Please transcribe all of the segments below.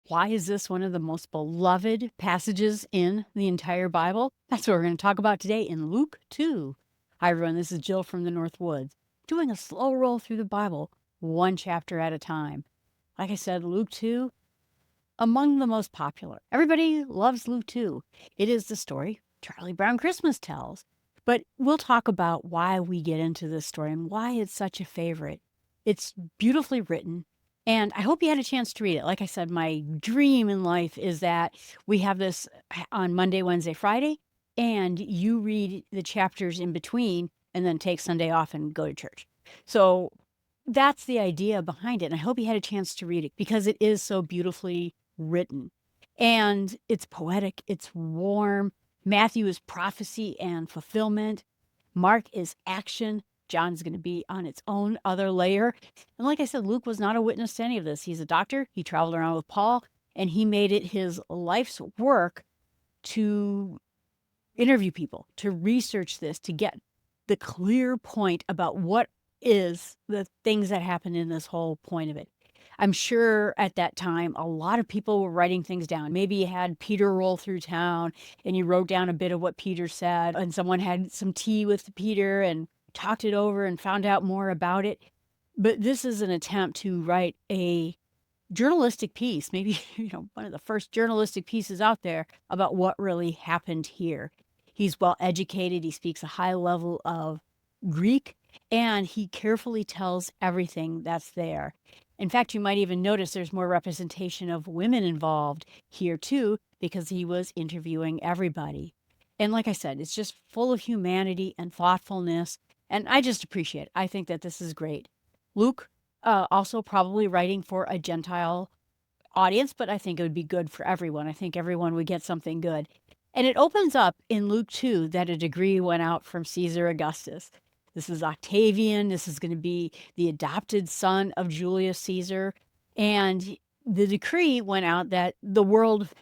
Why is this one of the most beloved passages in the entire Bible? That's what we're going to talk about today in Luke 2. Hi, everyone. This is Jill from the North Woods, doing a slow roll through the Bible, one chapter at a time. Like I said, Luke 2, among the most popular. Everybody loves Luke 2. It is the story Charlie Brown Christmas tells. But we'll talk about why we get into this story and why it's such a favorite. It's beautifully written, and I hope you had a chance to read it. Like I said, my dream in life is that we have this on Monday, Wednesday, Friday, and you read the chapters in between and then take Sunday off and go to church. So that's the idea behind it. And I hope you had a chance to read it because it is so beautifully written. And it's poetic, it's warm. Matthew is prophecy and fulfillment. Mark is action. John's going to be on its own other layer. And like I said, Luke was not a witness to any of this. He's a doctor. He traveled around with Paul, and he made it his life's work to interview people, to research this, to get the clear point about what is the things that happen in this whole point of it. I'm sure at that time, a lot of people were writing things down. Maybe you had Peter roll through town and you wrote down a bit of what Peter said, and someone had some tea with Peter and talked it over and found out more about it. But this is an attempt to write a journalistic piece, maybe, one of the first journalistic pieces out there about what really happened here. He's well educated. He speaks a high level of Greek, and he carefully tells everything that's there. In fact, you might even notice there's more representation of women involved here too, because he was interviewing everybody. And like I said, it's just full of humanity and thoughtfulness. And I just appreciate it. I think that this is great. Luke, also probably writing for a Gentile audience, but I think it would be good for everyone. I think everyone would get something good. And it opens up in Luke 2 that a decree went out from Caesar Augustus. This is Octavian. This is going to be the adopted son of Julius Caesar. And the decree went out that the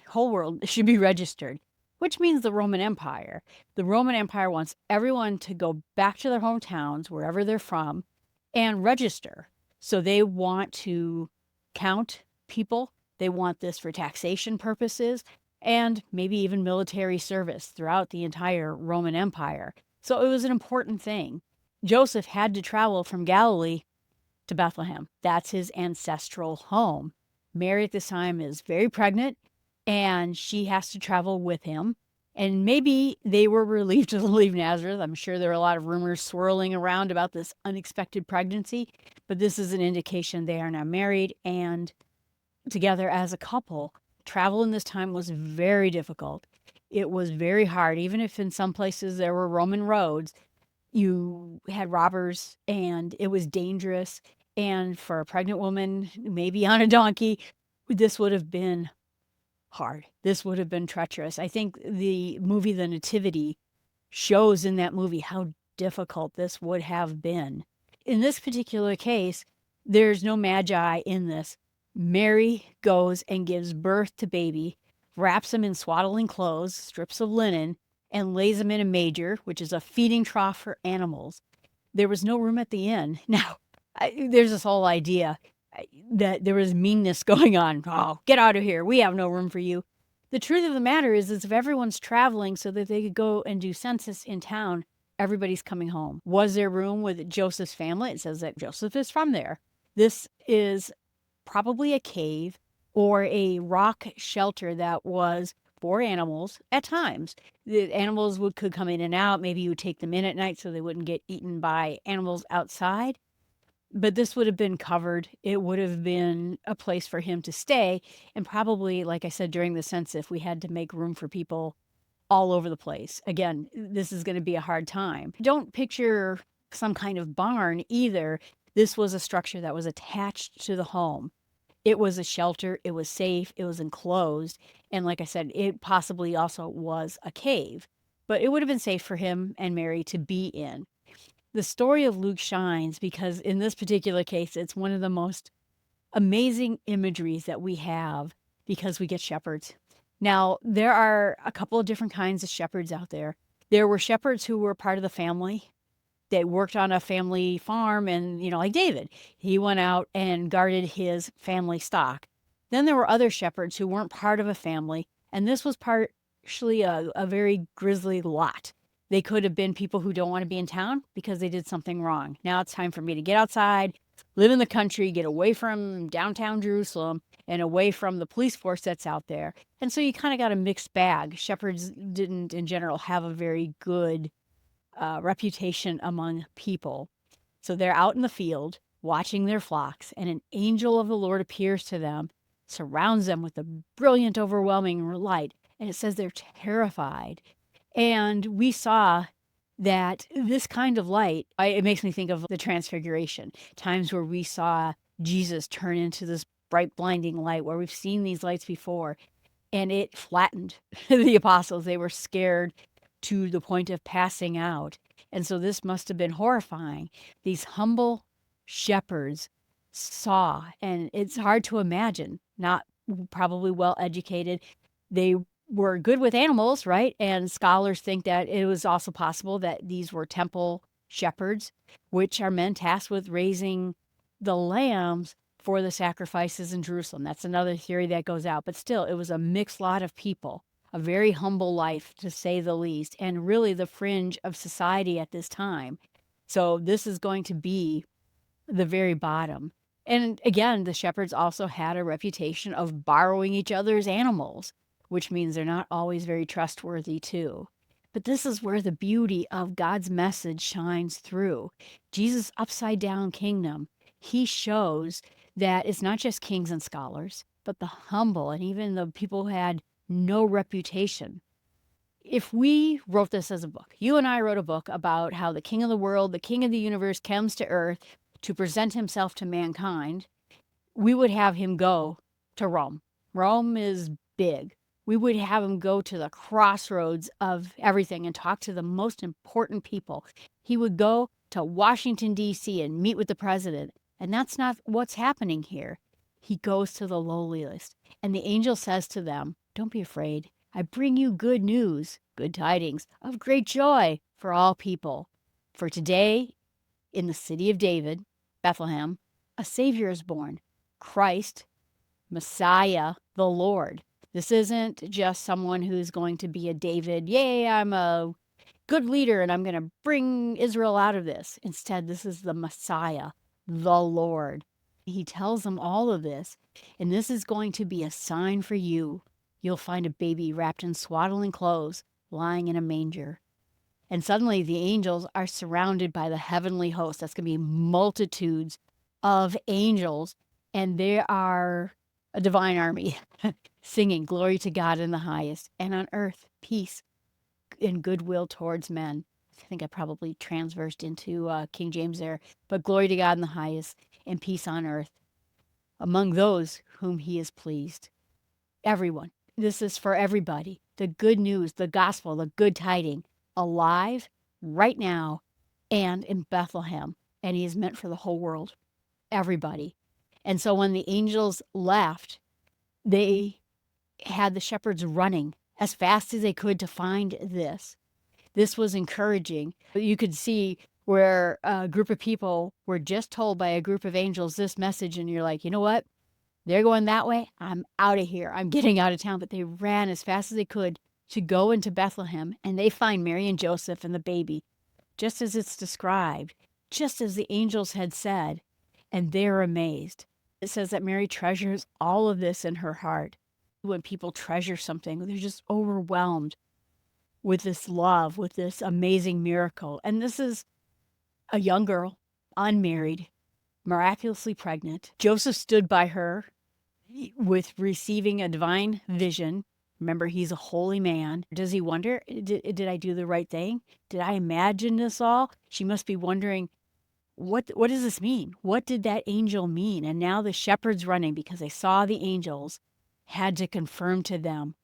whole world should be registered, which means the Roman Empire. The Roman Empire wants everyone to go back to their hometowns, wherever they're from, and register. So they want to count people. They want this for taxation purposes and maybe even military service throughout the entire Roman Empire. So it was an important thing. Joseph had to travel from Galilee to Bethlehem. That's his ancestral home. Mary at this time is very pregnant, and she has to travel with him. And maybe they were relieved to leave Nazareth. I'm sure there are a lot of rumors swirling around about this unexpected pregnancy, but this is an indication they are now married and together as a couple. Travel in this time was very difficult. It was very hard, even if in some places there were Roman roads. You had robbers and it was dangerous. And for a pregnant woman, maybe on a donkey, this would have been hard. This would have been treacherous. I think the movie The Nativity shows in that movie how difficult this would have been. In this particular case, there's no magi in this. Mary goes and gives birth to baby, wraps him in swaddling clothes, strips of linen, and lays him in a manger, which is a feeding trough for animals. There was no room at the inn. Now, there's this whole idea that there was meanness going on. Oh, get out of here. We have no room for you. The truth of the matter is if everyone's traveling so that they could go and do census in town, everybody's coming home. Was there room with Joseph's family? It says that Joseph is from there. This is probably a cave or a rock shelter that was for animals at times. The animals could come in and out. Maybe you would take them in at night so they wouldn't get eaten by animals outside. But this would have been covered. It would have been a place for him to stay. And probably, like I said, during the census, we had to make room for people all over the place. Again, this is going to be a hard time. Don't picture some kind of barn either. This was a structure that was attached to the home. It was a shelter. It was safe. It was enclosed. And like I said, it possibly also was a cave. But it would have been safe for him and Mary to be in. The story of Luke shines because in this particular case, it's one of the most amazing imageries that we have because we get shepherds. Now, there are a couple of different kinds of shepherds out there. There were shepherds who were part of the family. They worked on a family farm and, like David, he went out and guarded his family stock. Then there were other shepherds who weren't part of a family, and this was partially a very grisly lot. They could have been people who don't want to be in town because they did something wrong. Now it's time for me to get outside, live in the country, get away from downtown Jerusalem and away from the police force that's out there. And so you kind of got a mixed bag. Shepherds didn't, in general, have a very good reputation among people. So they're out in the field watching their flocks, and an angel of the Lord appears to them, surrounds them with a brilliant, overwhelming light. And it says they're terrified. And we saw that this kind of light, it makes me think of the Transfiguration, times where we saw Jesus turn into this bright, blinding light, where we've seen these lights before, and it flattened the apostles. They were scared to the point of passing out. And so this must have been horrifying. These humble shepherds saw, and it's hard to imagine, not probably well educated. They were good with animals, right? And scholars think that it was also possible that these were temple shepherds, which are men tasked with raising the lambs for the sacrifices in Jerusalem. That's another theory that goes out. But still, it was a mixed lot of people, a very humble life, to say the least, and really the fringe of society at this time. So this is going to be the very bottom. And again, the shepherds also had a reputation of borrowing each other's animals, which means they're not always very trustworthy too. But this is where the beauty of God's message shines through. Jesus' upside down kingdom, he shows that it's not just kings and scholars, but the humble and even the people who had no reputation. If we wrote this as a book, you and I wrote a book about how the king of the world, the king of the universe comes to earth to present himself to mankind, we would have him go to Rome. Rome is big. We would have him go to the crossroads of everything and talk to the most important people. He would go to Washington, D.C. and meet with the president. And that's not what's happening here. He goes to the lowliest. And the angel says to them, "Don't be afraid. I bring you good news, good tidings of great joy for all people. For today, in the city of David, Bethlehem, a Savior is born, Christ, Messiah, the Lord." This isn't just someone who's going to be a David, yay, I'm a good leader and I'm going to bring Israel out of this. Instead, this is the Messiah, the Lord. He tells them all of this, and this is going to be a sign for you. You'll find a baby wrapped in swaddling clothes, lying in a manger. And suddenly the angels are surrounded by the heavenly host. That's going to be multitudes of angels, and they are a divine army singing glory to God in the highest, and on earth peace and goodwill towards men. I think I probably transversed into King James there, but glory to God in the highest and peace on earth among those whom he is pleased. Everyone. This is for everybody. The good news, the gospel, the good tiding, alive right now and in Bethlehem. And he is meant for the whole world. Everybody. And so when the angels left, they had the shepherds running as fast as they could to find this. This was encouraging. You could see where a group of people were just told by a group of angels this message, and you're like, you know what? They're going that way. I'm out of here. I'm getting out of town. But they ran as fast as they could to go into Bethlehem, and they find Mary and Joseph and the baby, just as it's described, just as the angels had said, and they're amazed. It says that Mary treasures all of this in her heart. When people treasure something, they're just overwhelmed with this love, with this amazing miracle. And this is a young girl, unmarried, miraculously pregnant. Joseph stood by her with receiving a divine vision. Remember, he's a holy man. Does he wonder, did I do the right thing? Did I imagine this all? She must be wondering, what does this mean? What did that angel mean? And now the shepherds running because they saw the angels had to confirm to them,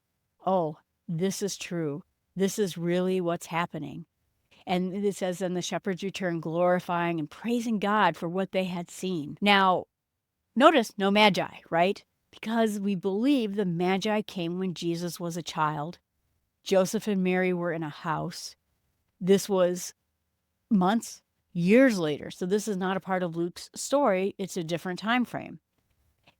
oh, this is true. This is really what's happening. And it says, then the shepherds returned glorifying and praising God for what they had seen. Now, notice no magi, right? Because we believe the magi came when Jesus was a child. Joseph and Mary were in a house. This was months, years later. So this is not a part of Luke's story. It's a different time frame.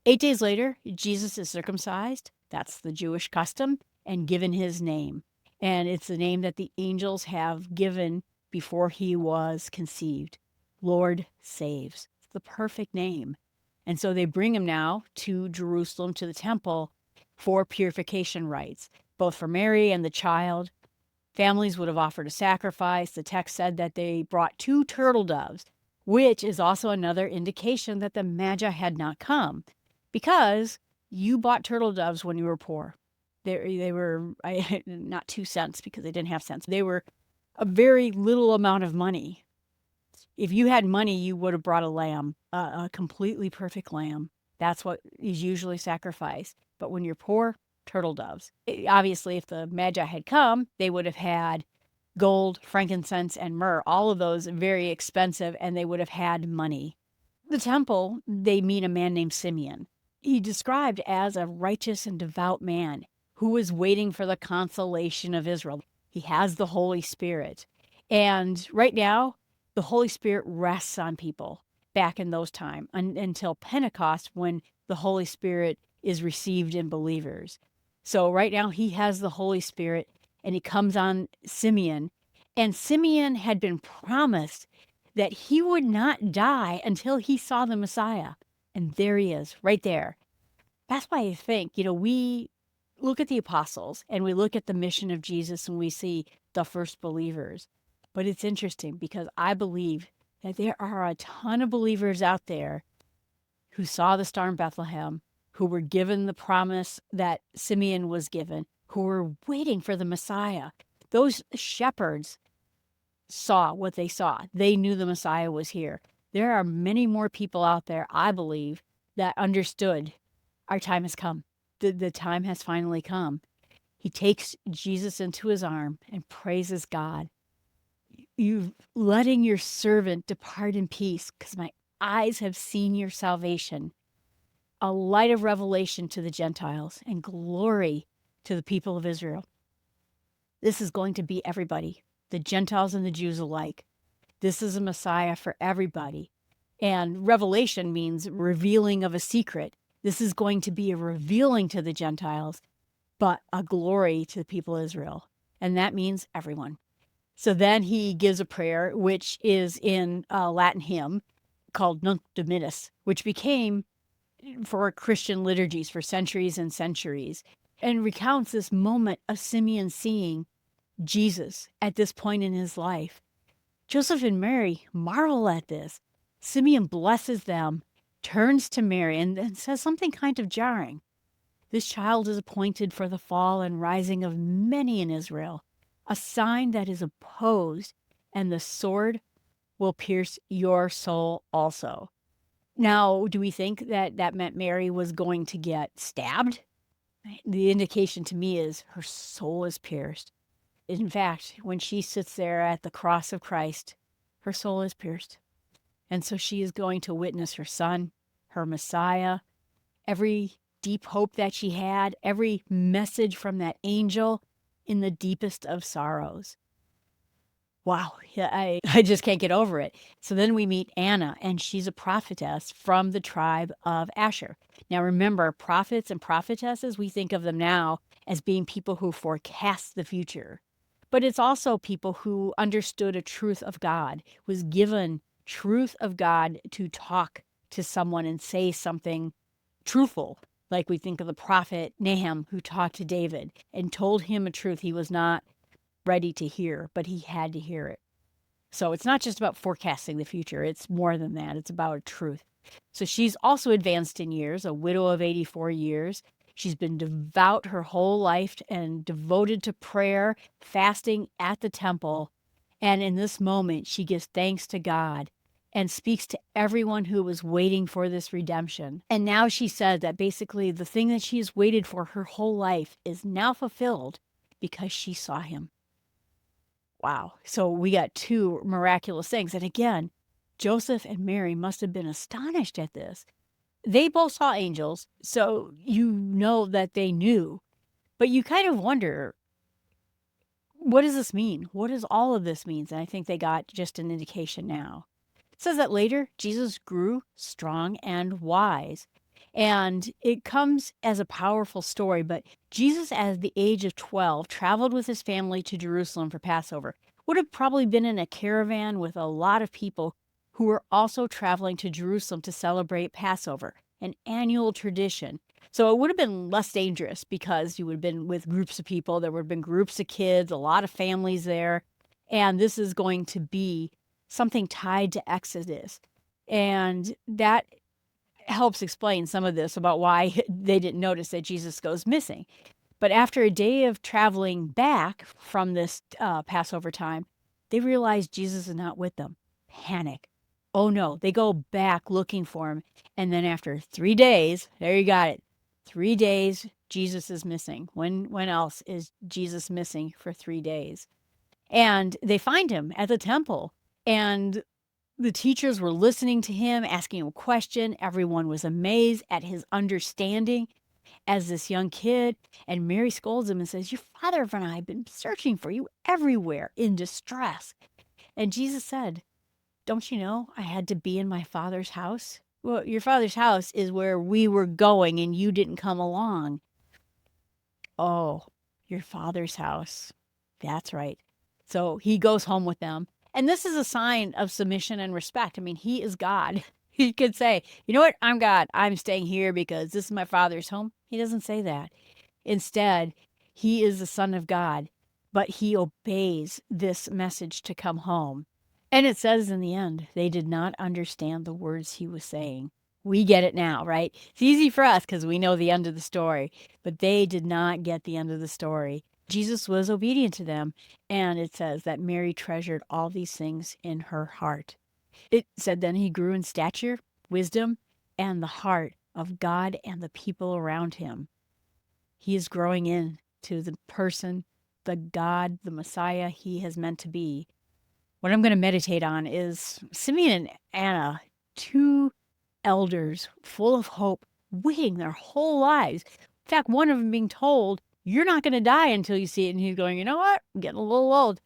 8 days later, Jesus is circumcised. That's the Jewish custom, and given his name. And it's the name that the angels have given before he was conceived. Lord saves. It's the perfect name. And so they bring him now to Jerusalem, to the temple, for purification rites, both for Mary and the child. Families would have offered a sacrifice. The text said that they brought 2 turtle doves, which is also another indication that the Magi had not come, because you bought turtle doves when you were poor. They were not 2 cents because they didn't have cents. They were a very little amount of money. If you had money, you would have brought a lamb, a completely perfect lamb. That's what is usually sacrificed. But when you're poor, turtle doves. Obviously, if the Magi had come, they would have had gold, frankincense, and myrrh, all of those very expensive, and they would have had money. The temple, they meet a man named Simeon. He described as a righteous and devout man who was waiting for the consolation of Israel. He has the Holy Spirit. And right now, the Holy Spirit rests on people back in those times until Pentecost, when the Holy Spirit is received in believers. So right now he has the Holy Spirit, and he comes on Simeon. And Simeon had been promised that he would not die until he saw the Messiah. And there he is, right there. That's why I think, we look at the apostles and we look at the mission of Jesus and we see the first believers. But it's interesting because I believe that there are a ton of believers out there who saw the star in Bethlehem, who were given the promise that Simeon was given, who were waiting for the Messiah. Those shepherds saw what they saw. They knew the Messiah was here. There are many more people out there, I believe, that understood our time has come. The time has finally come. He takes Jesus into his arm and praises God. You letting your servant depart in peace, because my eyes have seen your salvation, a light of revelation to the Gentiles and glory to the people of Israel. This is going to be everybody, the Gentiles and the Jews alike. This is a Messiah for everybody. And revelation means revealing of a secret. This is going to be a revealing to the Gentiles, but a glory to the people of Israel. And that means everyone. So then he gives a prayer, which is in a Latin hymn called Nunc Dimittis, which became for Christian liturgies for centuries and centuries, and recounts this moment of Simeon seeing Jesus at this point in his life. Joseph and Mary marvel at this. Simeon blesses them, turns to Mary, and says something kind of jarring. This child is appointed for the fall and rising of many in Israel, a sign that is opposed, and the sword will pierce your soul also. Now, do we think that that meant Mary was going to get stabbed? The indication to me is her soul is pierced. In fact, when she sits there at the cross of Christ, her soul is pierced. And so she is going to witness her son, her Messiah, every deep hope that she had, every message from that angel in the deepest of sorrows. Wow, I just can't get over it. So then we meet Anna, and she's a prophetess from the tribe of Asher. Now remember, prophets and prophetesses, we think of them now as being people who forecast the future. But it's also people who understood a truth of God, was given truth of God to talk to someone and say something truthful. Like we think of the prophet Nahum, who talked to David and told him a truth he was not ready to hear, but he had to hear it. So it's not just about forecasting the future. It's more than that. It's about a truth. So she's also advanced in years, a widow of 84 years. She's been devout her whole life and devoted to prayer, fasting at the temple. And in this moment, she gives thanks to God and speaks to everyone who was waiting for this redemption. And now she said that basically the thing that she has waited for her whole life is now fulfilled because she saw him. Wow. So we got 2 miraculous things. And again, Joseph and Mary must have been astonished at this. They both saw angels, so you know that they knew. But you kind of wonder, what does this mean? What does all of this mean? And I think they got just an indication now. It says that later, Jesus grew strong and wise. And it comes as a powerful story, but Jesus, at the age of 12, traveled with his family to Jerusalem for Passover. Would have probably been in a caravan with a lot of people who were also traveling to Jerusalem to celebrate Passover, an annual tradition. So it would have been less dangerous because you would have been with groups of people. There would have been groups of kids, a lot of families there. And this is going to be something tied to Exodus. And that helps explain some of this about why they didn't notice that Jesus goes missing. But after a day of traveling back from this Passover time, they realize Jesus is not with them. Panic. Oh no, they go back looking for him. And then after 3 days, there you got it. 3 days, Jesus is missing. When else is Jesus missing for 3 days? And they find him at the temple. And the teachers were listening to him, asking him a question. Everyone was amazed at his understanding as this young kid. And Mary scolds him and says, "Your father and I have been searching for you everywhere in distress." And Jesus said, "Don't you know I had to be in my father's house?" "Well, your father's house is where we were going and you didn't come along." "Oh, your father's house." That's right. So he goes home with them. And this is a sign of submission and respect. I mean, he is God. He could say, "You know what? I'm God. I'm staying here because this is my father's home." He doesn't say that. Instead, he is the Son of God, but he obeys this message to come home. And it says in the end, they did not understand the words he was saying. We get it now, right? It's easy for us because we know the end of the story, but they did not get the end of the story. Jesus was obedient to them, and it says that Mary treasured all these things in her heart. It said then he grew in stature, wisdom, and the heart of God and the people around him. He is growing into the person, the God, the Messiah he has meant to be. What I'm going to meditate on is Simeon and Anna, two elders full of hope, waiting their whole lives. In fact, one of them being told, "You're not going to die until you see it." And he's going, "You know what? I'm getting a little old."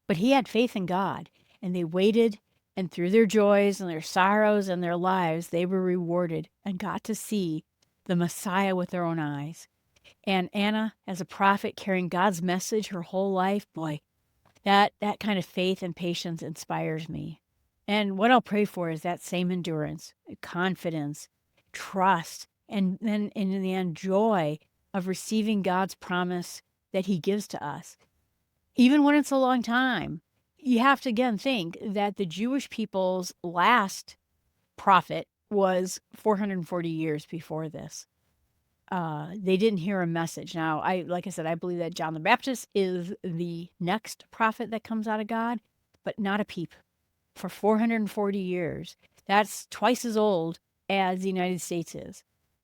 But he had faith in God, and they waited, and through their joys and their sorrows and their lives, they were rewarded and got to see the Messiah with their own eyes. And Anna, as a prophet, carrying God's message her whole life, boy, that kind of faith and patience inspires me. And what I'll pray for is that same endurance, confidence, trust, and then in the end, joy of receiving God's promise that he gives to us. Even when it's a long time, you have to again think that the Jewish people's last prophet was 440 years before this. They didn't hear a message. Now, like I said, I believe that John the Baptist is the next prophet that comes out of God, but not a peep. For 440 years, that's twice as old as the United States is.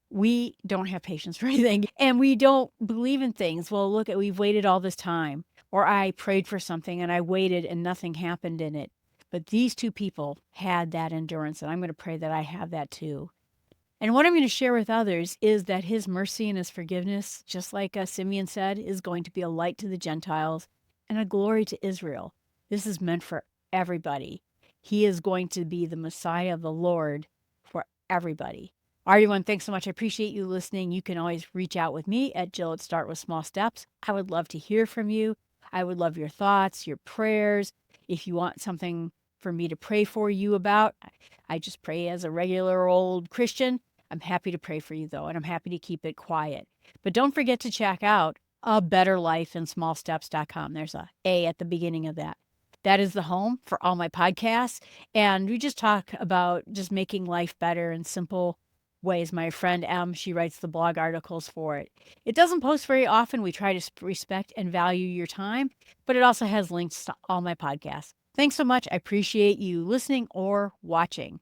We don't have patience for anything, and we don't believe in things. Well, look, we've waited all this time, or I prayed for something and I waited and nothing happened in it. But these two people had that endurance, and I'm going to pray that I have that too. And what I'm going to share with others is that his mercy and his forgiveness, just like Simeon said, is going to be a light to the Gentiles and a glory to Israel. This is meant for everybody. He is going to be the Messiah, the Lord, for everybody. All right, everyone, thanks so much. I appreciate you listening. You can always reach out with me at Jill at Start With Small Steps. I would love to hear from you. I would love your thoughts, your prayers. If you want something for me to pray for you about, I just pray as a regular old Christian. I'm happy to pray for you, though, and I'm happy to keep it quiet. But don't forget to check out abetterlifeinsmallsteps.com. There's a A at the beginning of that. That is the home for all my podcasts, and we just talk about just making life better in simple ways. My friend Em, she writes the blog articles for it. It doesn't post very often. We try to respect and value your time, but it also has links to all my podcasts. Thanks so much. I appreciate you listening or watching.